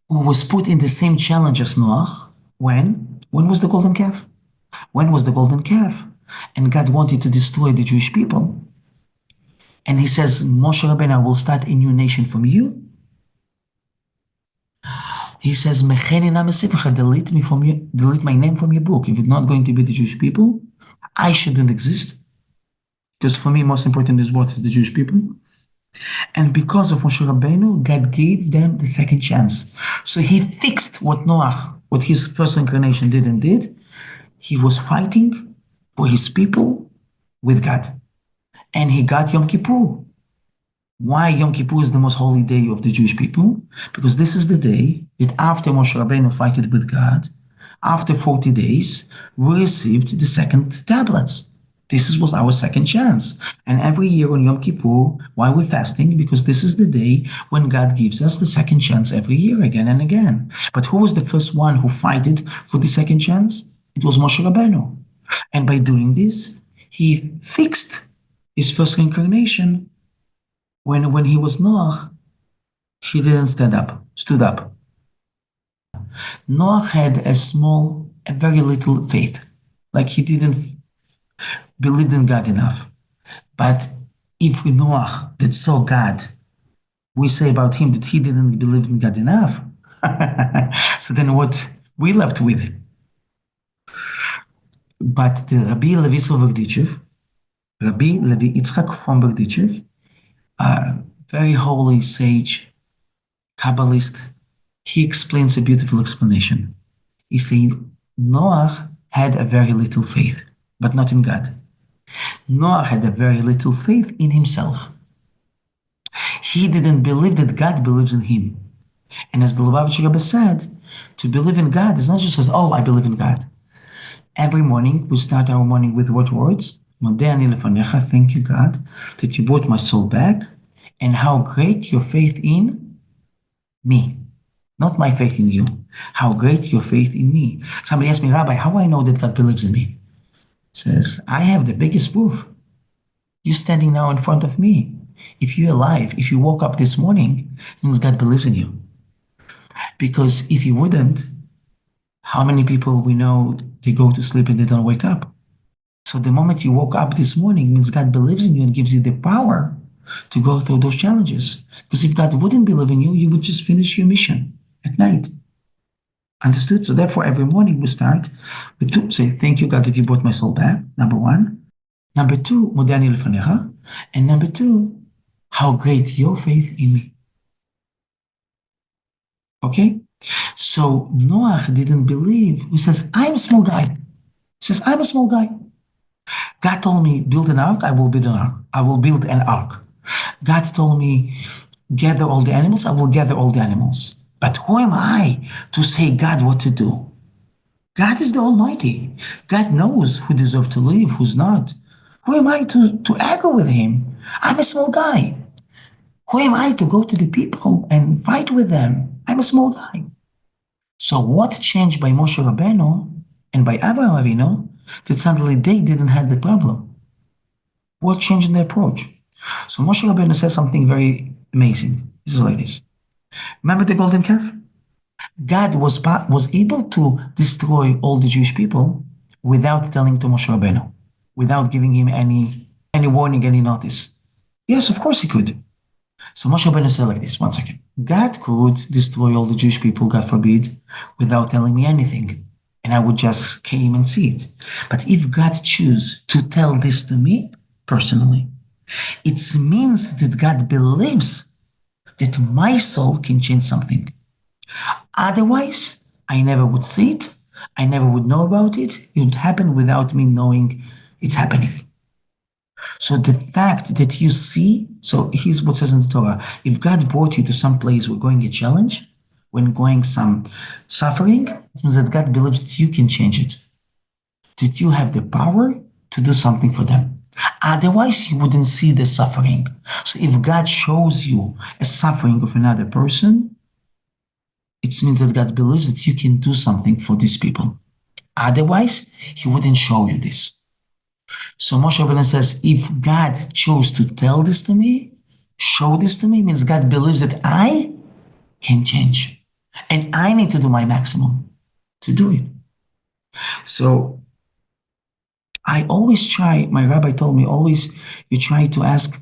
who was put in the same challenge as Noach. When? When was the golden calf? When was the golden calf? And God wanted to destroy the Jewish people. And he says, Moshe Rabbeinu, I will start a new nation from you. He says, delete my name from your book. If it's not going to be the Jewish people, I shouldn't exist. Because for me, most important is what is the Jewish people. And because of Moshe Rabbeinu, God gave them the second chance. So he fixed what Noach, what his first incarnation did. He was fighting for his people with God. And he got Yom Kippur. Why Yom Kippur is the most holy day of the Jewish people? Because this is the day that after Moshe Rabbeinu fought with God, after 40 days, we received the second tablets. This was our second chance. And every year on Yom Kippur, why we're fasting? Because this is the day when God gives us the second chance every year, again and again. But who was the first one who fought for the second chance? It was Moshe Rabbeinu. And by doing this, he fixed his first incarnation. When he was Noach, he didn't stood up. Noah had a very little faith. Like he didn't believe in God enough. But if Noah that saw God, we say about him that he didn't believe in God enough. So then what we left with? But the Rabbi Levi Berdichev, Rabbi Levi Yitzchak from Berdichev, a very holy sage, Kabbalist, he explains a beautiful explanation. He says Noah had a very little faith, but not in God. Noah had a very little faith in himself. He didn't believe that God believes in him. And as the Lubavitcher Rebbe said, to believe in God is not just as, oh, I believe in God. Every morning, we start our morning with what words? Modeh ani lefanecha, thank you, God, that you brought my soul back, and how great your faith in me. Not my faith in you. How great your faith in me. Somebody asked me, Rabbi, how do I know that God believes in me? Says, I have the biggest proof. You standing now in front of me. If you're alive, if you woke up this morning, it means God believes in you. Because if you wouldn't, how many people we know they go to sleep and they don't wake up? So the moment you woke up this morning means God believes in you and gives you the power to go through those challenges. Because if God wouldn't believe in you, you would just finish your mission at night. Understood? So therefore, every morning we start with two, say, thank you, God, that you brought my soul back, number one. Number two, modeh ani lefanecha. And number two, how great your faith in me. Okay? So Noah didn't believe. He says, I'm a small guy. He says, I'm a small guy. God told me, build an ark, I will build an ark. I will build an ark. God told me, gather all the animals, I will gather all the animals. But who am I to say God what to do? God is the Almighty. God knows who deserves to live, who's not. Who am I to argue with him? I'm a small guy. Who am I to go to the people and fight with them? I'm a small guy. So what changed by Moshe Rabbeinu and by Avraham Avinu that suddenly they didn't have the problem? What changed in the approach? So Moshe Rabbeinu says something very amazing. This is like this. Remember the golden calf? God was able to destroy all the Jewish people without telling to Moshe Rabbeinu, without giving him any warning, any notice. Yes, of course he could. So Moshe Rabbeinu said like this, one second. God could destroy all the Jewish people, God forbid, without telling me anything. And I would just came and see it. But if God choose to tell this to me personally, it means that God believes that my soul can change something. Otherwise, I never would see it. I never would know about it. It would happen without me knowing it's happening. So the fact that you see, so here's what says in the Torah, if God brought you to some place where going a challenge, when going some suffering, it means that God believes that you can change it. That you have the power to do something for them. Otherwise, you wouldn't see the suffering. So if God shows you a suffering of another person, it means that God believes that you can do something for these people. Otherwise, he wouldn't show you this. So Moshe Rabbeinu says, if God chose to tell this to me, show this to me, means God believes that I can change. And I need to do my maximum to do it. So I always try, my rabbi told me, always you try to ask,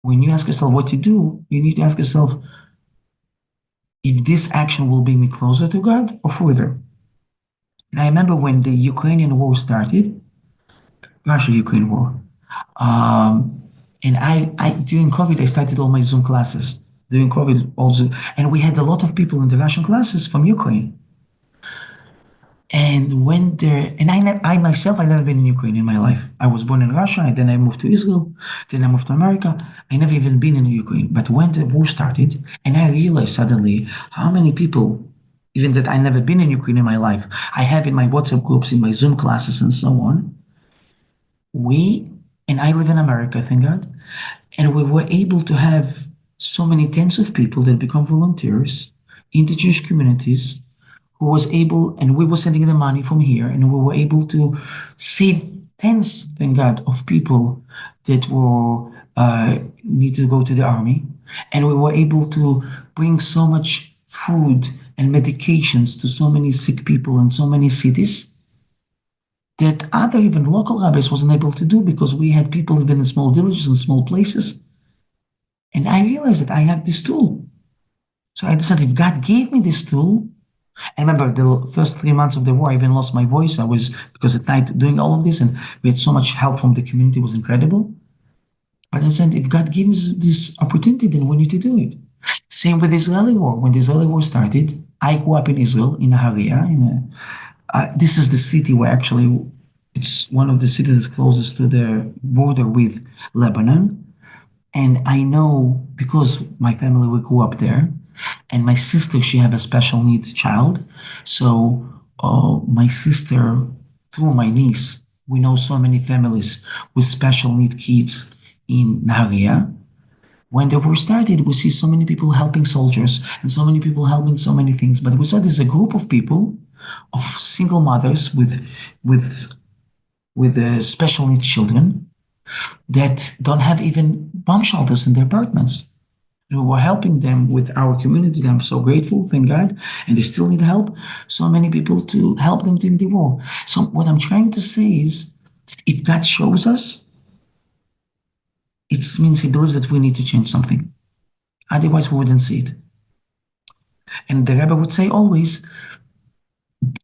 when you ask yourself what to do, you need to ask yourself, if this action will bring me closer to God or further. And I remember when the Ukrainian war started, Russia-Ukraine war, and I during COVID, I started all my Zoom classes. During COVID also, and we had a lot of people in the Russian classes from Ukraine. And when there, and I myself, I've never been in Ukraine in my life. I was born in Russia, and then I moved to Israel, then I moved to America. I never even been in Ukraine. But when the war started, and I realized suddenly how many people, even that I never been in Ukraine in my life, I have in my WhatsApp groups, in my Zoom classes, and so on. And I live in America, thank God, and we were able to have so many tens of people that become volunteers in the Jewish communities who was able, and we were sending them money from here, and we were able to save tens, thank God, of people that were need to go to the army, and we were able to bring so much food and medications to so many sick people in so many cities that other even local rabbis wasn't able to do, because we had people living in small villages and small places. And I realized that I have this tool. So I decided, if God gave me this tool, I remember the first 3 months of the war, I even lost my voice. I was, because at night doing all of this, and we had so much help from the community, it was incredible. But I said, if God gives this opportunity, then we need to do it. Same with the Israeli war. When the Israeli war started, I grew up in Israel, in Nahariya. This is the city where actually, it's one of the cities that's closest to the border with Lebanon. And I know, because my family, we grew up there, and my sister, she had a special need child. So my sister, through my niece, we know so many families with special need kids in Nahariya. When the war started, we see so many people helping soldiers and so many people helping so many things. But we saw there's a group of people, of single mothers with special needs children that don't have even bomb shelters in their apartments. We were helping them with our community. I'm so grateful, thank God, and they still need help. So many people to help them during the war. So what I'm trying to say is, if God shows us, it means He believes that we need to change something. Otherwise, we wouldn't see it. And the Rebbe would say always,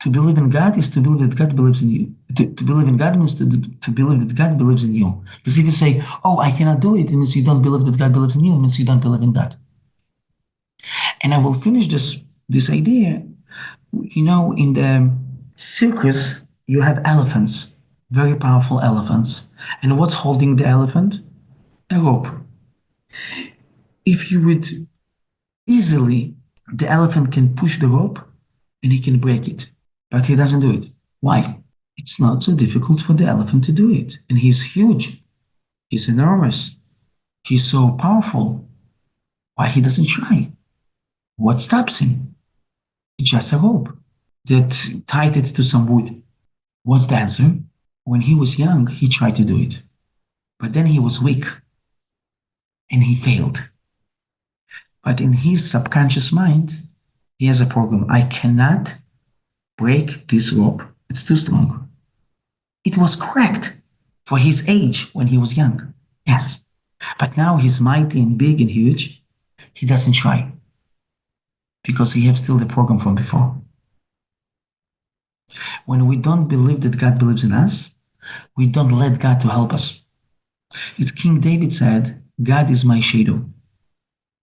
to believe in God is to believe that God believes in you. To believe in God means to believe that God believes in you. Because if you say, oh, I cannot do it, it means you don't believe that God believes in you. It means you don't believe in God. And I will finish this idea. You know, in the circus, you have elephants, very powerful elephants. And what's holding the elephant? A rope. If you would easily, the elephant can push the rope and he can break it, but he doesn't do it. Why? It's not so difficult for the elephant to do it. And he's huge. He's enormous. He's so powerful. Why he doesn't try? What stops him? It's just a rope that tied it to some wood. What's the answer? When he was young, he tried to do it. But then he was weak and he failed. But in his subconscious mind, he has a program. I cannot break this rope. It's too strong. It was correct for his age when he was young. Yes. But now he's mighty and big and huge. He doesn't try because he has still the program from before. When we don't believe that God believes in us, we don't let God to help us. It's King David said, God is my shadow.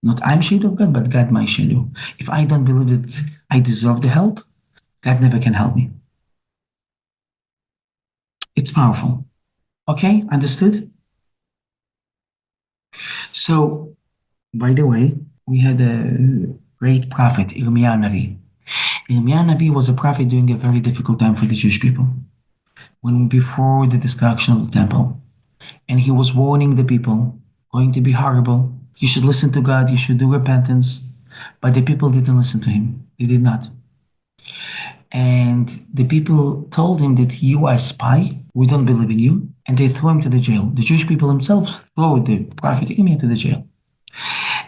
Not I'm shadow of God, but God my shadow. If I don't believe that I deserve the help, God never can help me. It's powerful. Okay, understood? So, by the way, we had a great prophet, Yirmiyahu Navi. Yirmiyahu Navi was a prophet during a very difficult time for the Jewish people, when before the destruction of the temple. And he was warning the people, going to be horrible. You should listen to God, you should do repentance. But the people didn't listen to him. They did not. And the people told him that you are a spy, we don't believe in you. And they threw him to the jail. The Jewish people themselves threw the prophet Yirmiyahu to the jail.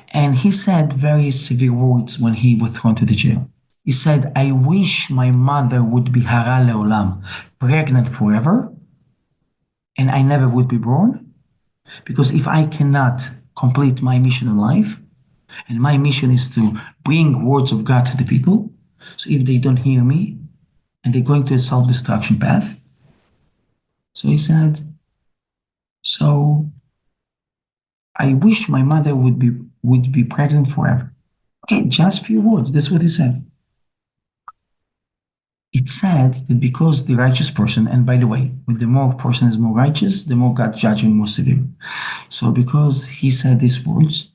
And he said very severe words when he was thrown to the jail. He said, I wish my mother would be hara leolam, pregnant forever, and I never would be born. Because if I cannot complete my mission in life, and my mission is to bring words of God to the people, so if they don't hear me, and they're going to a self-destruction path, so he said, so I wish my mother would be pregnant forever. Okay, just few words, that's what he said. It said that because the righteous person, and by the way, when the more person is more righteous, the more God judging more severe. So because he said these words,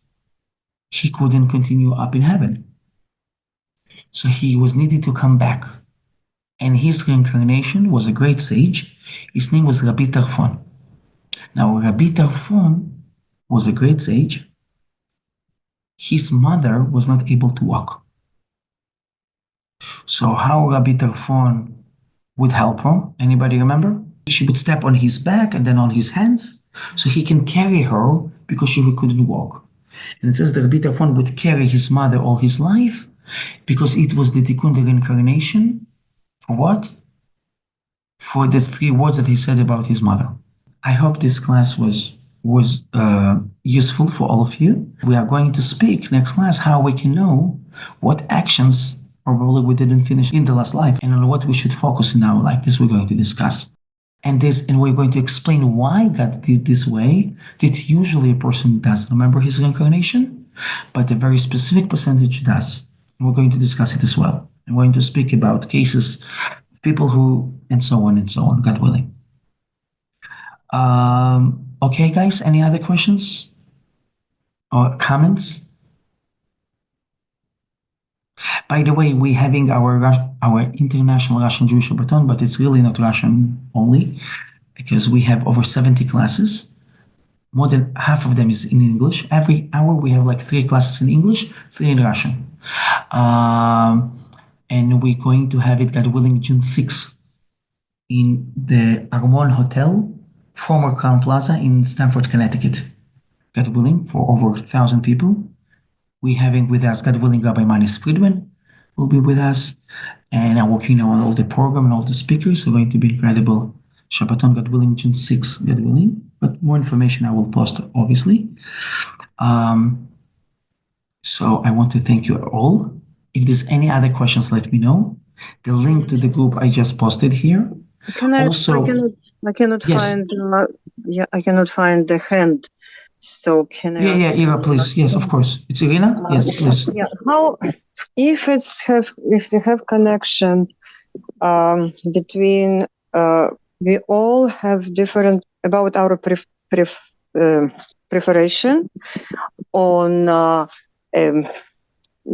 he couldn't continue up in heaven. So he was needed to come back. And his reincarnation was a great sage. His name was Rabbi Tarfon. Now, Rabbi Tarfon was a great sage. His mother was not able to walk. So how Rabbi Tarfon would help her? Anybody remember? She would step on his back and then on his hands, so he can carry her because she couldn't walk. And it says that Rabbi Tarfon would carry his mother all his life because it was the tikkun, the reincarnation. For what? For the 3 words that he said about his mother. I hope this class was useful for all of you. We are going to speak next class how we can know what actions probably we didn't finish in the last life and on what we should focus in our life. This we're going to discuss. And we're going to explain why God did this way, that usually a person does remember his reincarnation, but a very specific percentage does. And we're going to discuss it as well. I'm going to speak about cases, people who, and so on, God willing. Okay, guys, any other questions or comments? By the way, we're having our international Russian Jewish Shabbaton, but it's really not Russian only, because we have over 70 classes. More than half of them is in English. Every hour we have like 3 classes in English, 3 in Russian. And we're going to have it, God willing, June 6th in the Armon Hotel, former Crown Plaza in Stamford, Connecticut. God willing, for over 1,000 people. We're having with us, God willing, Rabbi Manis Friedman will be with us. And I'm working on all the program and all the speakers. So going to be incredible. Shabbaton, God willing, June 6th, God willing. But more information I will post, obviously. So I want to thank you all. If there's any other questions, let me know. The link to the group I just posted here. I cannot Yes. find. I cannot find the hand. So can I? Yeah, Ira, please. Yes, of course. It's Irina. Yes, please. Yeah. How if we have connection between we all have different about our preparation on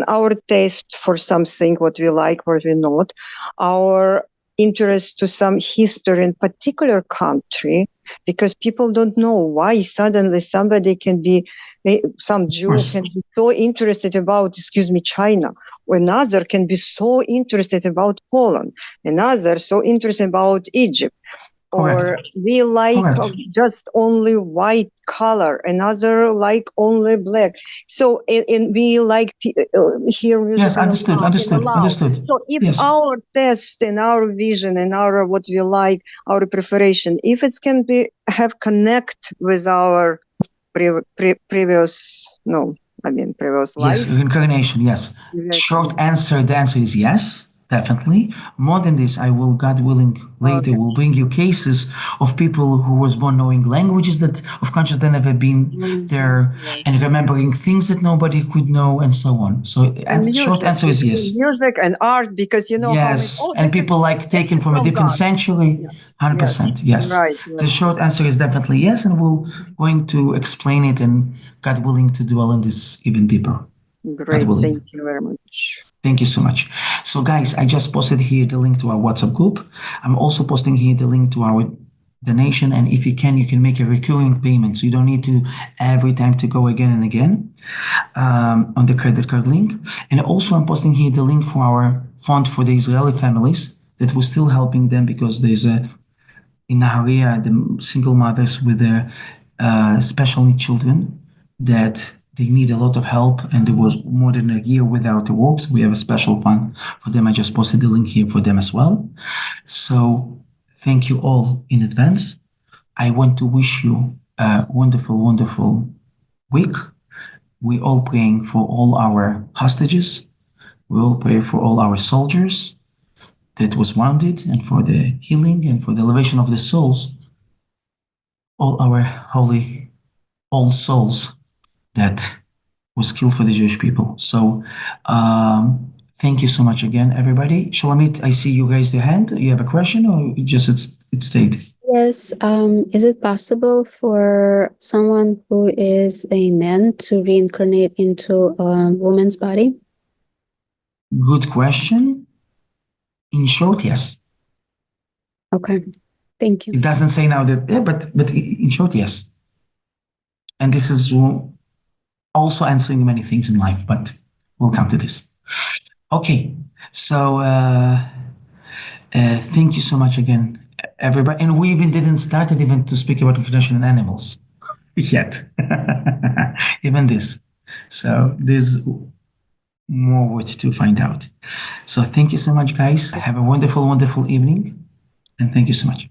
our taste for something, what we like, what we not, our interest to some history in particular country, because people don't know why suddenly somebody can be, some Jew can be so interested about, China, or another can be so interested about Poland, another so interested about Egypt. Or we like just only white color, another like only black. So, and we like hear music. Yes, understood. So if our taste and our vision and our what we like, our preparation, if it can have connect with our previous life. Yes, reincarnation, yes. Short answer, the answer is yes. Definitely. More than this, I will, God willing, later will bring you cases of people who was born knowing languages that of conscious that never been there, and remembering things that nobody could know, and so on. So, short answer is yes. Music and art, because yes, and people like taken from a different century. 100%. Yes. Right. The short answer is definitely yes, and we'll going to explain it, and God willing to dwell on this even deeper. Great. Thank you very much. Thank you so much. So guys, I just posted here the link to our WhatsApp group. I'm also posting here the link to our donation. And if you can make a recurring payment. So you don't need to every time to go again and again on the credit card link. And also I'm posting here the link for our fund for the Israeli families that we're still helping them, because there's in Nahariya, the single mothers with their special needs children that they need a lot of help, and there was more than a year without the work. So we have a special fund for them. I just posted the link here for them as well. So thank you all in advance. I want to wish you a wonderful, wonderful week. We're all praying for all our hostages. We all pray for all our soldiers that was wounded, and for the healing and for the elevation of the souls. All our holy old souls that was killed for the Jewish people. So thank you so much again, everybody. Shulamit, I see you raised your hand. You have a question, or just it stayed? Yes. Is it possible for someone who is a man to reincarnate into a woman's body? Good question. In short, yes. Okay. Thank you. It doesn't say now that, but in short, yes. And this is also answering many things in life, but we'll come to this. Okay, so thank you so much again, everybody. And we even didn't start it even to speak about reincarnation in animals yet, even this. So this more to find out. So thank you so much, guys. Have a wonderful, wonderful evening. And thank you so much.